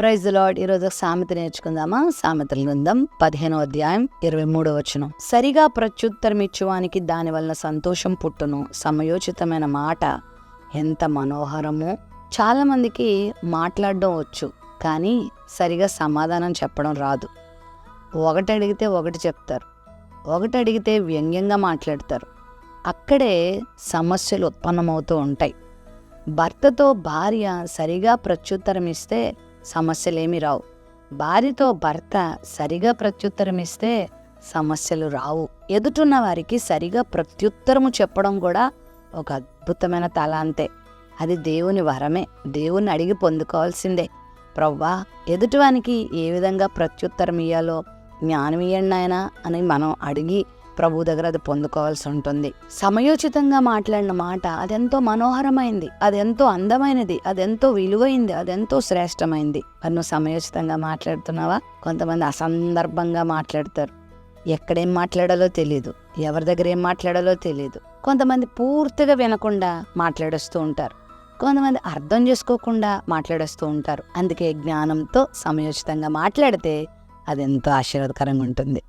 Praise the lord. ఈరోజు సామెత నేర్చుకుందామా? సామెతల గ్రంథం 15వ అధ్యాయం 23వ వచనం. సరిగా ప్రత్యుత్తరం ఇచ్చువానికి దాని వలన సంతోషం పుట్టును, సమయోచితమైన మాట ఎంత మనోహరమో. చాలా మందికి మాట్లాడడం వచ్చు, కానీ సరిగా సమాధానం చెప్పడం రాదు. ఒకటి అడిగితే ఒకటి చెప్తారు, ఒకటి అడిగితే వ్యంగ్యంగా మాట్లాడతారు. అక్కడే సమస్యలు ఉత్పన్నమవుతూ ఉంటాయి. భర్తతో భార్య సరిగా ప్రత్యుత్తరం ఇస్తే సమస్యలేమి రావు. భార్యతో భర్త సరిగా ప్రత్యుత్తరం ఇస్తే సమస్యలు రావు. ఎదుటున్న వారికి సరిగా ప్రత్యుత్తరము చెప్పడం కూడా ఒక అద్భుతమైన తలాంతే. అది దేవుని వరమే, దేవుని అడిగి పొందుకోవాల్సిందే. ప్రవ్వా, ఎదుటివానికి ఏ విధంగా ప్రత్యుత్తరం ఇయ్యాలో జ్ఞానం ఇయ్యండి నాయనా అని మనం అడిగి ప్రభు దగ్గర అది పొందుకోవాల్సి ఉంటుంది. సమయోచితంగా మాట్లాడిన మాట అదెంతో మనోహరమైంది, అదెంతో అందమైనది, అదెంతో విలువైంది, అదెంతో శ్రేష్టమైంది. మరి నువ్వు సమయోచితంగా మాట్లాడుతున్నావా? కొంతమంది అసందర్భంగా మాట్లాడతారు. ఎక్కడేం మాట్లాడాలో తెలియదు, ఎవరి దగ్గర ఏం మాట్లాడాలో తెలియదు. కొంతమంది పూర్తిగా వినకుండా మాట్లాడేస్తూ ఉంటారు, కొంతమంది అర్థం చేసుకోకుండా మాట్లాడేస్తూ ఉంటారు. అందుకే జ్ఞానంతో సమయోచితంగా మాట్లాడితే అది ఎంతో ఆశీర్వాదకరంగా ఉంటుంది.